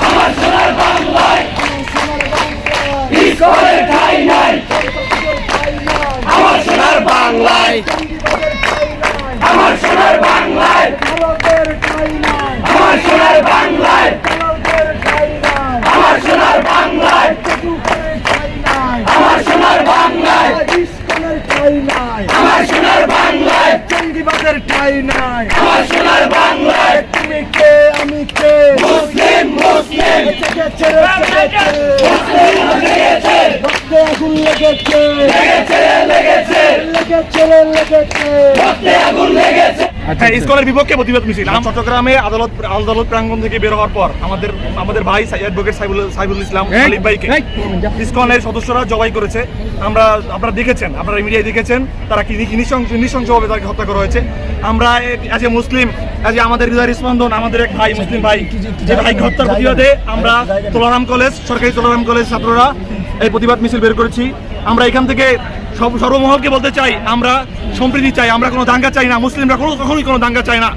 আমার সোনার বাংলায় ইসকনের ঠাঁই নাই। আমার সোনার বাংলায়, আমার সোনার বাংলায়, আমার সোনার বাংলায়, আমার সোনার বাংলায়, আমার সোনার বাংলায়, আমার সোনার বাংলায়, জঙ্গিবাদের ঠাঁই নাই। আমার সোনার বাংলায়, তুমি কে আমি কে, মুসলিম মুসলিম লেগেছে লেগেছে, রক্তে আগুন লেগেছে, লেগেছে রক্তে আগুন লেগেছে। ইসকনের বিপক্ষে প্রতিবাদ মিছিল চট্টগ্রামে আদালত প্রাঙ্গণ থেকে বের হওয়ার পর আমাদের ভাই অ্যাডভোকেট সাইফুল ইসলাম আলিফ ভাইকে ইসকনের সদস্যরা জবাই করেছে। আপনারা দেখেছেন, আপনারা মিডিয়ায় দেখেছেন তারা কি নৃশংসভাবে তাকে হত্যা করা হয়েছে। আমরা as a Muslim, as a আমাদের হৃদয়ের স্পন্দন, আমাদের এক ভাই মুসলিম ভাই যে ভাইকে হত্যার প্রতিবাদে আমরা সরকারি তোলারাম কলেজ ছাত্ররা এই প্রতিবাদ মিছিল বের করেছি। আমরা এখান থেকে সর্বমহলকে বলতে চাই, আমরা সম্প্রীতি চাই, আমরা কোনো দাঙ্গা চাই না। মুসলিমরা কখনোই কোনো দাঙ্গা চাই না।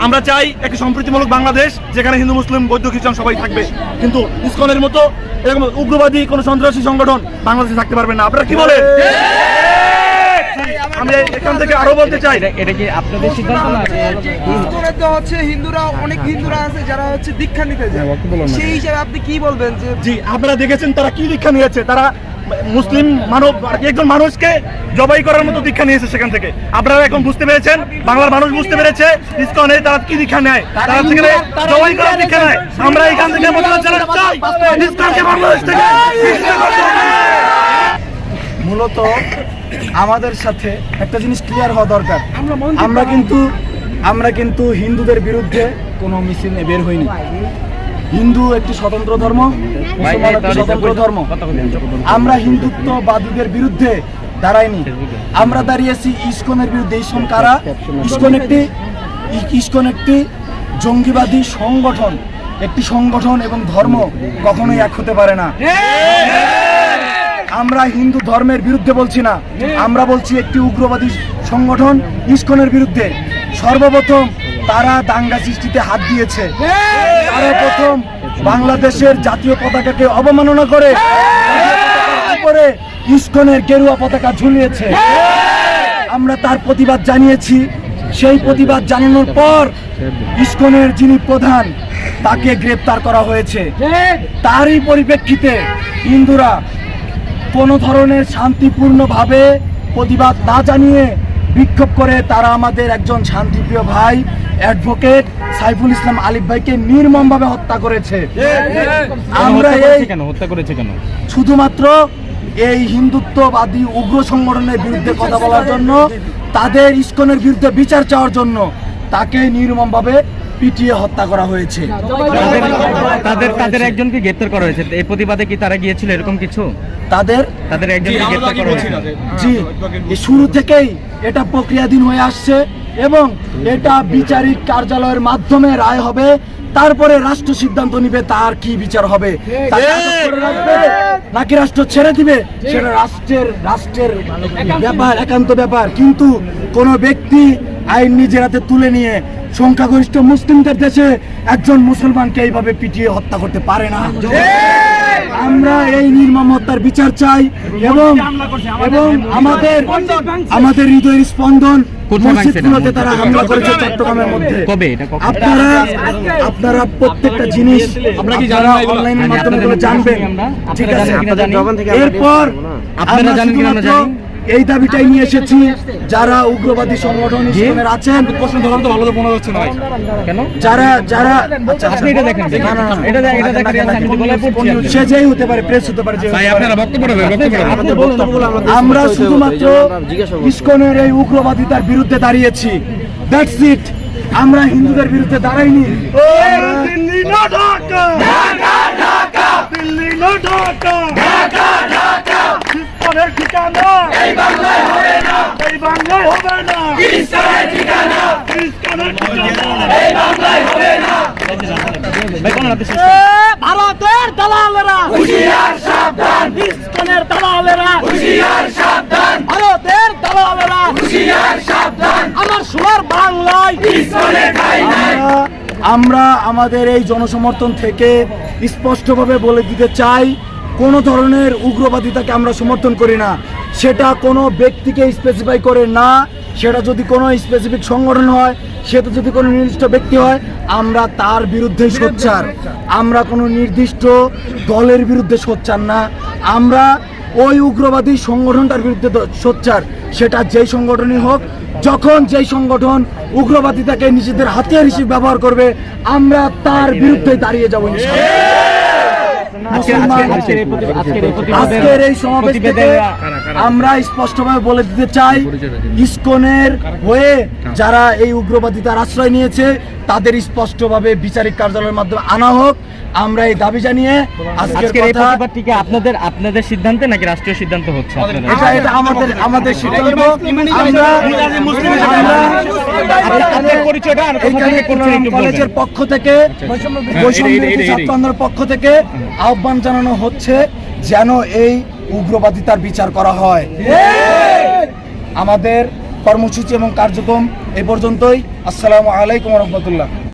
আমরা চাই একটি সম্প্রীতিমূলক বাংলাদেশ যেখানে হিন্দু মুসলিম বৌদ্ধ খ্রিস্টান সবাই থাকবে, কিন্তু ইসকনের মতো এরকম উগ্রবাদী কোনো সন্ত্রাসী সংগঠন বাংলাদেশে থাকতে পারবে না। আপনারা কি বলেন? আমি এখান থেকে আরো বলতে চাই, এটা কি আপনাদের সিদ্ধান্ত না? ইসকনের তো হচ্ছে হিন্দুরা, অনেক হিন্দুরা আছে যারা হচ্ছে দীক্ষা নিতে যায়, সেই হিসাবে আপনি কি বলবেন? যে জি, আপনারা দেখেছেন তারা কি দীক্ষা নিয়েছে। তারা মুসলিম একজন মানুষকে জবাই করার মতো দীক্ষা নিয়েছে সেখান থেকে। আপনারা এখন বুঝতে পেরেছেন, বাংলার মানুষ বুঝতে পেরেছে ইসকনে তারা কি দীক্ষা নেয়, তারা সেখানে জবাই করার দীক্ষা নেয়। আমরা এখান থেকে প্রতিবাদ জানাতে চাই, ইসকনকে বাংলাদেশ থেকে মূলত আমাদের সাথে একটা জিনিস ক্লিয়ার হওয়া দরকার। আমরা কিন্তু হিন্দুদের বিরুদ্ধে কোনো মিছিল নিয়ে বের হইনি। হিন্দু একটি স্বতন্ত্র ধর্ম, মুসলমান একটি স্বতন্ত্র ধর্ম। আমরা হিন্দুত্ববাদীদের বিরুদ্ধে দাঁড়াইনি, আমরা দাঁড়িয়েছি ইসকনের বিরুদ্ধে। ইসকন কারা? ইসকন একটি জঙ্গিবাদী সংগঠন। একটি সংগঠন এবং ধর্ম কখনোই এক হতে পারে না। আমরা হিন্দু ধর্মের বিরুদ্ধে বলছি না, আমরা বলছি একটি উগ্রবাদী সংগঠন ইসকনের বিরুদ্ধে। সর্বপ্রথম তারা দাঙ্গা সৃষ্টিতে হাত দিয়েছে। তারা প্রথম বাংলাদেশের জাতীয় পতাকাকে অবমাননা করে উপরে ইসকনের গেরুয়া পতাকা ঝুলিয়েছে। আমরা তার প্রতিবাদ জানিয়েছি। সেই প্রতিবাদ জানানোর পর ইসকনের যিনি প্রধান তাকে গ্রেপ্তার করা হয়েছে। তারই পরিপ্রেক্ষিতে হিন্দুরা কোনো ধরনের শান্তিপূর্ণভাবে প্রতিবাদ না জানিয়ে বিক্ষোভ করে তারা আমাদের একজন শান্তিপ্রিয় ভাই অ্যাডভোকেট সাইফুল ইসলাম আলিফ ভাইকে নির্মমভাবে হত্যা করেছে। আমরা হত্যা করেছে কেন? শুধুমাত্র এই হিন্দুত্ববাদী উগ্র সংগঠনের বিরুদ্ধে কথা বলার জন্য, তাদের ইসকনের বিরুদ্ধে বিচার চাওয়ার জন্য তাকে নির্মমভাবে পিটিয়ে হত্যা করা হয়েছে। তাদের একজনকে গ্রেফতার করা হয়েছে। এই প্রতিবাদে কি তারা গিয়েছিল এরকম কিছু? তাদের একজনকে গ্রেফতার করা হয়েছে। জি, শুরু থেকেই এটা প্রক্রিয়াধীন হয়ে আসছে এবং এটা বিচারিক কার্যালয়ের মাধ্যমে রায় হবে। তারপরে রাষ্ট্র সিদ্ধান্ত নিবে তার কি বিচার হবে, তাকে আটক করে রাখবে নাকি রাষ্ট্র ছেড়ে দিবে, সেটা রাষ্ট্রের ব্যাপার, একান্ত ব্যাপার। কিন্তু কোনো ব্যক্তি আইন নিজের হাতে তুলে নিয়ে সংখ্যাগরিষ্ঠ মুসলিমদের দেশে একজন মুসলমানকে এইভাবে পিটিয়ে হত্যা করতে পারে না। আমরা এই নির্মম হত্যার বিচার চাই এবং আমাদের হৃদয়ের স্পন্দন মসজিদগুলোতে তারা হামলা করেছে চট্টগ্রামের মধ্যে। আপনারা প্রত্যেকটা জিনিস আপনারা অনলাইনের মাধ্যমে জানবেন, ঠিক আছে? এরপর আপনারা জানেন কিনা আমরা জানি, এই দাবিটাই নিয়ে এসেছি যারা উগ্রবাদী সংগঠন ইসকনের আছেন। প্রশ্ন ধরার তো ভালো মনে হচ্ছে না ভাই, কেন? যারা আপনি এটা দেখেন, এটা দেখেন, সে যেই হতে পারে, প্রেস হতে পারে, ভাই আপনারা বক্তব্য রাখবেন। আমরা শুধুমাত্র ইসকনের এই উগ্রবাদিতার বিরুদ্ধে দাঁড়িয়েছি, দ্যাটস ইট। আমরা হিন্দুদের বিরুদ্ধে দাঁড়াইনি। দিল্লি না ঢাকা, ঢাকা ঢাকা, দিল্লি না ঢাকা, ঢাকা ঢাকা, ইসকনের ঠিকানা এই বাংলায় হবে না, এই বাংলায় হবে না, ইসকনের ঠিকানা, ইসকনের ঠিকানা এই বাংলায় হবে না। ভারতের দালালেরা হুঁশিয়ার সাবধান, ইসকনের দালালেরা হুঁশিয়ার সাবধান, ভারতের দালালেরা হুঁশিয়ার সাবধান, আমার সোনার বাংলায় ইসকনের ঠাঁই নাই। আমরা আমাদের এই জনসমর্থন থেকে স্পষ্টভাবে বলে দিতে চাই, কোনো ধরনের উগ্রবাদিতাকে আমরা সমর্থন করি না। সেটা কোনো ব্যক্তিকে স্পেসিফাই করে না, সেটা যদি কোনো স্পেসিফিক সংগঠন হয়, সেটা যদি কোনো নির্দিষ্ট ব্যক্তি হয়, আমরা তার বিরুদ্ধেই সোচ্চার। আমরা কোনো নির্দিষ্ট দলের বিরুদ্ধে সোচ্চার না, আমরা ওই উগ্রবাদী সংগঠনটার বিরুদ্ধে সোচ্চার। সেটা যেই সংগঠনই হোক, যখন যেই সংগঠন উগ্রবাদিতাকে নিজেদের হাতিয়ার হিসেবে ব্যবহার করবে, আমরা তার বিরুদ্ধে দাঁড়িয়ে যাবো আজকের এই সমাবেশ থেকে আমরা স্পষ্টভাবে বলে দিতে চাই, ইসকনের হয়ে যারা এই উগ্রবাদিতার আশ্রয় নিয়েছে তাদের স্পষ্টভাবে বিচারিক কার্যালয়ের মাধ্যমে আনা হোক। আমরা এই দাবি জানিয়ে আজকের এই প্রতিবাদটিকে আপনাদের সিদ্ধান্তে নাকি রাষ্ট্রীয় সিদ্ধান্ত হচ্ছে? এটা আমাদের সিদ্ধান্ত। কলেজের পক্ষ থেকে, বৈষম্যবিরোধী ছাত্র আন্দোলনের পক্ষ থেকে আহ্বান জানানো হচ্ছে যেন এই উগ্রবাদিতার বিচার করা হয়। আমাদের কর্মসূচি এবং কার্যক্রম এ পর্যন্তই। আসসালামু আলাইকুম ওয়া রাহমাতুল্লাহ।